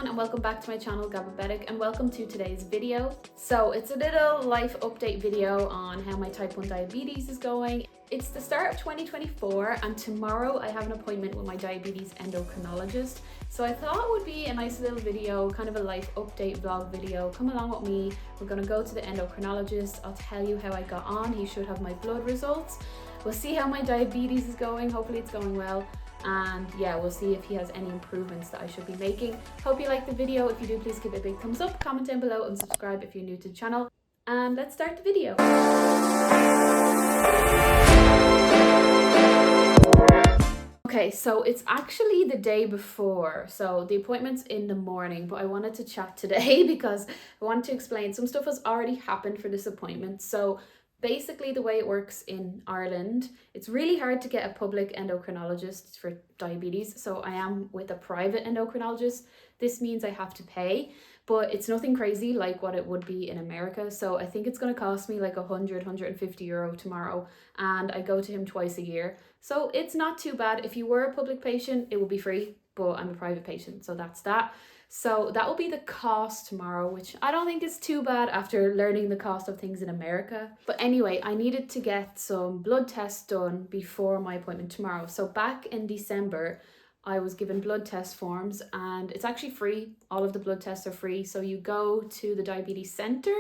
everyone and welcome back to my channel Gabbabetic, and welcome to today's video. So it's a little life update video on how my type 1 diabetes is going. It's the start of 2024 and tomorrow I have an appointment with my diabetes endochronologist. So I thought it would be a nice little video, kind of a life update vlog video. Come along with me. We're going to go to the endochronologist. I'll tell you how I got on. He should have my blood results. We'll see how my diabetes is going. Hopefully it's going well. And yeah, we'll see if he has any improvements that I should be making. Hope you like the video. If you do, please give it a big thumbs up, comment down below and subscribe if you're new to the channel. And let's start the video. Okay, so it's actually the day before. So the appointment's in the morning, but I wanted to chat today because I wanted to explain some stuff has already happened for this appointment. So basically the way it works in Ireland, it's really hard to get a public endocrinologist for diabetes. So I am with a private endocrinologist. This means I have to pay, but it's nothing crazy like what it would be in America. So I think it's going to cost me like 150 euro tomorrow, and I go to him twice a year. So it's not too bad. If you were a public patient, it would be free, but I'm a private patient, so that's that. So that will be the cost tomorrow, which I don't think is too bad after learning the cost of things in America. But anyway, I needed to get some blood tests done before my appointment tomorrow. So back in December, I was given blood test forms and it's actually free. All of the blood tests are free. So you go to the diabetes center,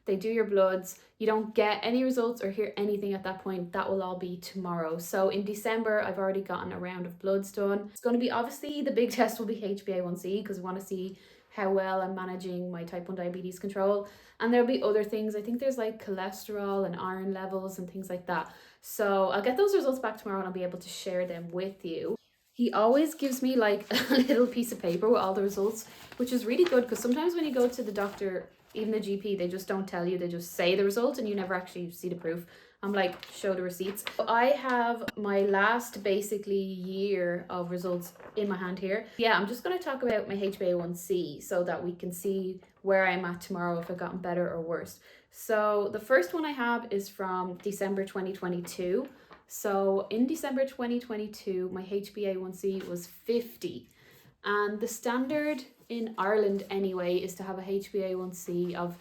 they do your bloods. You don't get any results or hear anything at that point. That will all be tomorrow. So in December, I've already gotten a round of bloods done. It's going to be, obviously, the big test will be HbA1c because we want to see how well I'm managing my type 1 diabetes control. And there'll be other things. I think there's like cholesterol and iron levels and things like that. So I'll get those results back tomorrow and I'll be able to share them with you. He always gives me like a little piece of paper with all the results, which is really good because sometimes when you go to the doctor, even the GP, they just don't tell you, they just say the result and you never actually see the proof. I'm like, show the receipts. I have my last basically year of results in my hand here. Yeah, I'm just going to talk about my HbA1c so that we can see where I'm at tomorrow, if I've gotten better or worse. So the first one I have is from December 2022. So in December 2022, my HbA1c was 50. And the standard in Ireland anyway is to have a HbA1c of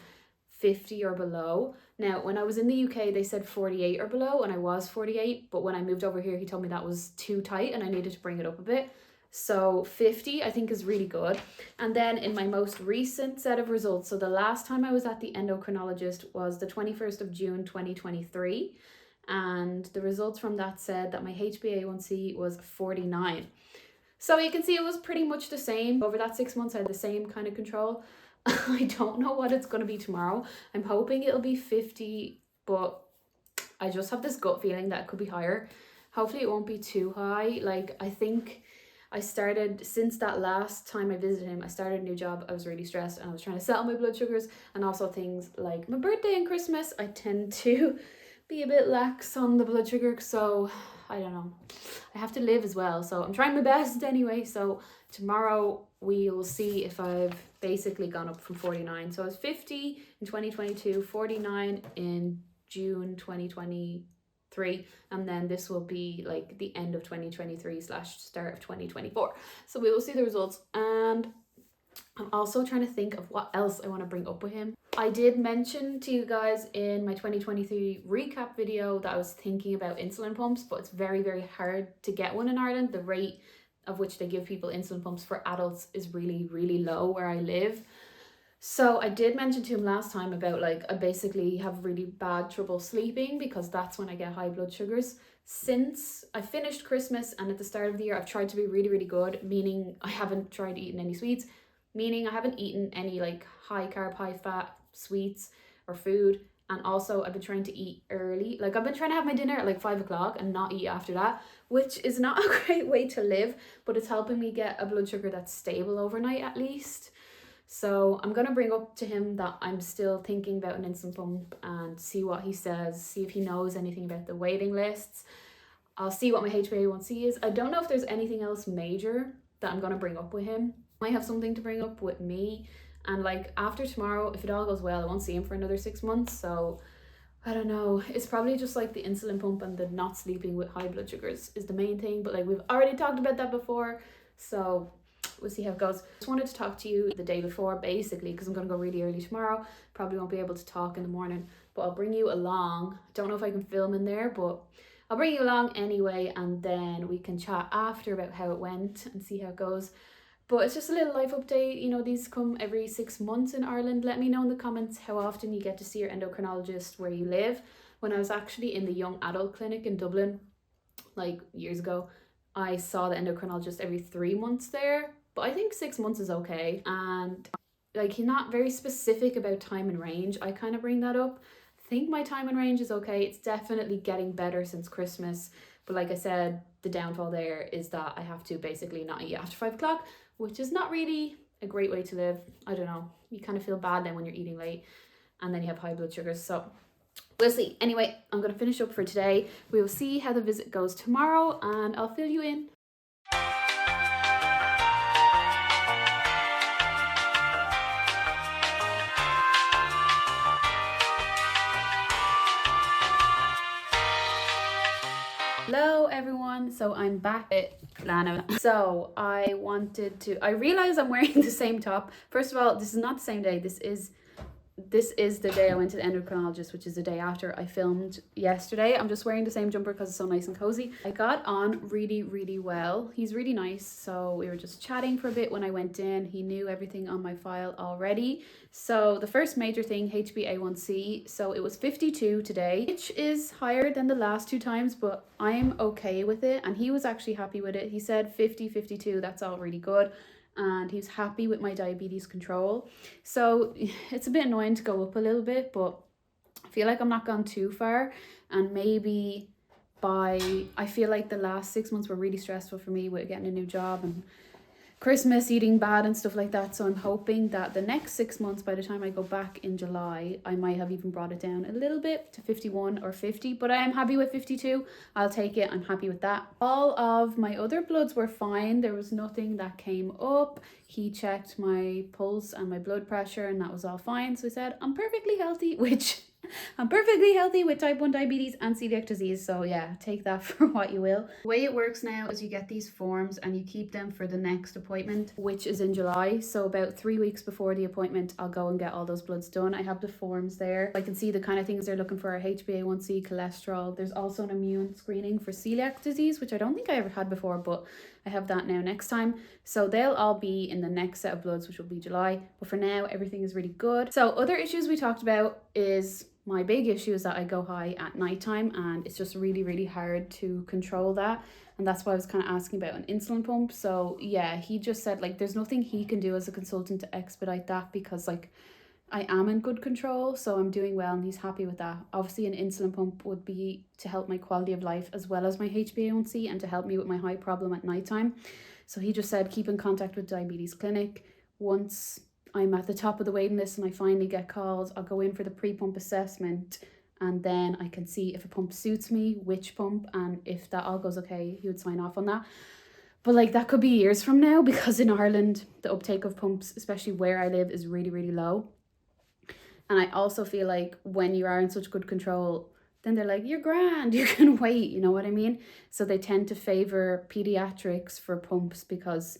50 or below. Now, when I was in the UK, they said 48 or below, and I was 48. But when I moved over here, he told me that was too tight and I needed to bring it up a bit. So 50, I think, is really good. And then in my most recent set of results, so the last time I was at the endocrinologist was the 21st of June, 2023. And the results from that said that my HbA1c was 49. So you can see it was pretty much the same. Over that 6 months, I had the same kind of control. I don't know what it's going to be tomorrow. I'm hoping it'll be 50, but I just have this gut feeling that it could be higher. Hopefully it won't be too high. Like, I think I started, since that last time I visited him, I started a new job. I was really stressed and I was trying to settle my blood sugars, and also things like my birthday and Christmas. I tend to be a bit lax on the blood sugar, so I don't know. I have to live as well, so I'm trying my best anyway. So tomorrow we'll see if I've basically gone up from 49. So I was 50 in 2022, 49 in June 2023, and then this will be like the end of 2023 / start of 2024. So we will see the results, and I'm also trying to think of what else I want to bring up with him. I did mention to you guys in my 2023 recap video that I was thinking about insulin pumps, but it's very, very hard to get one in Ireland. The rate of which they give people insulin pumps for adults is really, really low where I live. So I did mention to him last time about, like, I basically have really bad trouble sleeping because that's when I get high blood sugars. Since I finished Christmas and at the start of the year, I've tried to be really, really good, meaning I haven't tried eating any sweets, meaning I haven't eaten any like high carb, high fat sweets or food. And also I've been trying to eat early. Like, I've been trying to have my dinner at like 5 o'clock and not eat after that, which is not a great way to live, but it's helping me get a blood sugar that's stable overnight at least. So I'm going to bring up to him that I'm still thinking about an insulin pump and see what he says, see if he knows anything about the waiting lists. I'll see what my HbA1c is. I don't know if there's anything else major that I'm going to bring up with him. I might have something to bring up with me. And like, after tomorrow, if it all goes well, I won't see him for another 6 months. So I don't know. It's probably just like the insulin pump and the not sleeping with high blood sugars is the main thing. But like, we've already talked about that before. So we'll see how it goes. Just wanted to talk to you the day before, basically, because I'm going to go really early tomorrow. Probably won't be able to talk in the morning, but I'll bring you along. Don't know if I can film in there, but I'll bring you along anyway, and then we can chat after about how it went and see how it goes. But it's just a little life update. You know, these come every 6 months in Ireland. Let me know in the comments how often you get to see your endocrinologist where you live. When I was actually in the young adult clinic in Dublin, like years ago, I saw the endocrinologist every 3 months there. But I think 6 months is okay. And like, he's not very specific about time and range. I kind of bring that up. I think my time and range is okay. It's definitely getting better since Christmas. But like I said, the downfall there is that I have to basically not eat after 5 o'clock, which is not really a great way to live. I don't know. You kind of feel bad then when you're eating late and then you have high blood sugars. So we'll see. Anyway, I'm going to finish up for today. We will see how the visit goes tomorrow and I'll fill you in. Hello everyone, so I'm back at Lana. So I realized I'm wearing the same top. First of all, this is not the same day. This is the day I went to the endocrinologist, which is the day after I filmed yesterday. I'm just wearing the same jumper because it's so nice and cozy. I got on really, really well. He's really nice. So we were just chatting for a bit when I went in. He knew everything on my file already. So the first major thing, HbA1c. So it was 52 today, which is higher than the last 2 times, but I'm okay with it. And he was actually happy with it. He said 50, 52, that's all really good. And he's happy with my diabetes control. So it's a bit annoying to go up a little bit, but I feel like I'm not gone too far. And maybe I feel like the last 6 months were really stressful for me with getting a new job and Christmas, eating bad and stuff like that. So I'm hoping that the next 6 months, by the time I go back in July, I might have even brought it down a little bit to 51 or 50, but I am happy with 52. I'll take it. I'm happy with that. All of my other bloods were fine. There was nothing that came up. He checked my pulse and my blood pressure and that was all fine. So I said, I'm perfectly healthy, which I'm perfectly healthy with type 1 diabetes and celiac disease. So yeah, take that for what you will. The way it works now is you get these forms and you keep them for the next appointment, which is in July. So about 3 weeks before the appointment, I'll go and get all those bloods done. I have the forms there. I can see the kind of things they're looking for: HbA1c, cholesterol. There's also an immune screening for celiac disease, which I don't think I ever had before, but I have that now next time. So they'll all be in the next set of bloods, which will be July. But for now, everything is really good. So other issues we talked about is my big issue is that I go high at nighttime and it's just really, really hard to control that. And that's why I was kind of asking about an insulin pump. So yeah, he just said like there's nothing he can do as a consultant to expedite that because like I am in good control, so I'm doing well and he's happy with that. Obviously an insulin pump would be to help my quality of life as well as my HbA1c and to help me with my high problem at nighttime. So he just said keep in contact with diabetes clinic. Once I'm at the top of the waiting list and I finally get called, I'll go in for the pre-pump assessment and then I can see if a pump suits me, which pump, and if that all goes okay, he would sign off on that. But like that could be years from now because in Ireland, the uptake of pumps, especially where I live, is really, really low. And I also feel like when you are in such good control, then they're like, you're grand, you can wait, you know what I mean? So they tend to favor pediatrics for pumps because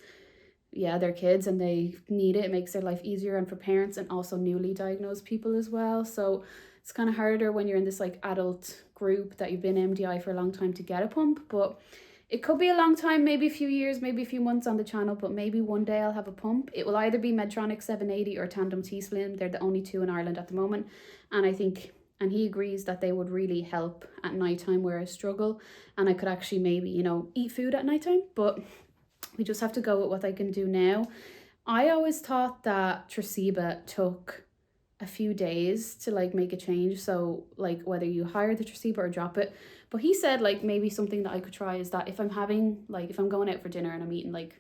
yeah, they're kids and they need it. It makes their life easier and for parents and also newly diagnosed people as well. So it's kind of harder when you're in this like adult group that you've been MDI for a long time to get a pump. But it could be a long time, maybe a few years, maybe a few months on the channel, but maybe one day I'll have a pump. It will either be Medtronic 780 or Tandem T-Slim. They're the only two in Ireland at the moment. And I think, and he agrees that they would really help at nighttime where I struggle. And I could actually maybe, you know, eat food at nighttime, but we just have to go with what I can do now. I always thought that Tresiba took a few days to like make a change. So like whether you hire the Tresiba or drop it. But he said like maybe something that I could try is that if I'm having like, if I'm going out for dinner and I'm eating like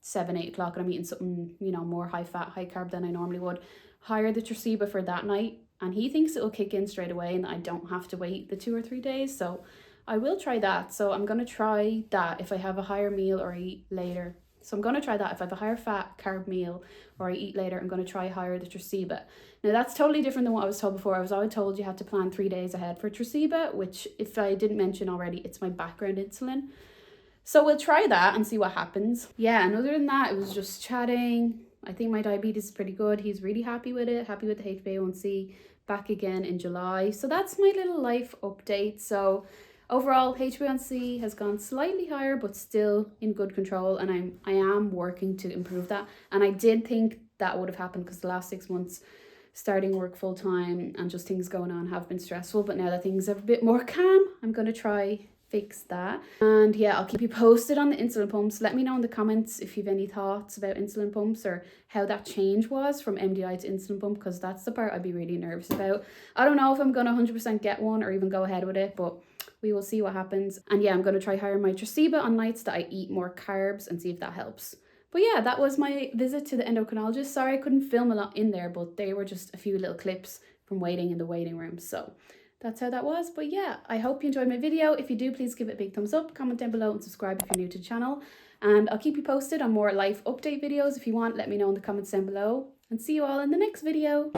7-8 o'clock and I'm eating something, you know, more high fat, high carb than I normally would, hire the Tresiba for that night. And he thinks it'll kick in straight away and I don't have to wait the 2 or 3 days. So I will try that. So I'm going to try that if I have a higher meal or I eat later. So I'm going to try that. If I have a higher fat carb meal or I eat later, I'm going to try higher the Tresiba. Now that's totally different than what I was told before. I was always told you had to plan 3 days ahead for Tresiba, which if I didn't mention already, it's my background insulin. So we'll try that and see what happens. Yeah, and other than that, it was just chatting. I think my diabetes is pretty good. He's really happy with it, happy with the HbA1c, back again in July. So that's my little life update. So overall, HbA1c has gone slightly higher, but still in good control, and I am working to improve that. And I did think that would have happened because the last 6 months starting work full time and just things going on have been stressful, but now that things are a bit more calm, I'm going to try fix that. And yeah, I'll keep you posted on the insulin pumps. Let me know in the comments if you've any thoughts about insulin pumps or how that change was from MDI to insulin pump, because that's the part I'd be really nervous about. I don't know if I'm gonna 100% get one or even go ahead with it, but we will see what happens. And yeah, I'm gonna try higher my Traceba on nights that I eat more carbs and see if that helps. But yeah, that was my visit to the endocrinologist. Sorry I couldn't film a lot in there, but they were just a few little clips from waiting in the waiting room. So that's how that was. But yeah, I hope you enjoyed my video. If you do, please give it a big thumbs up, comment down below and subscribe if you're new to the channel. And I'll keep you posted on more life update videos. If you want, let me know in the comments down below. And see you all in the next video.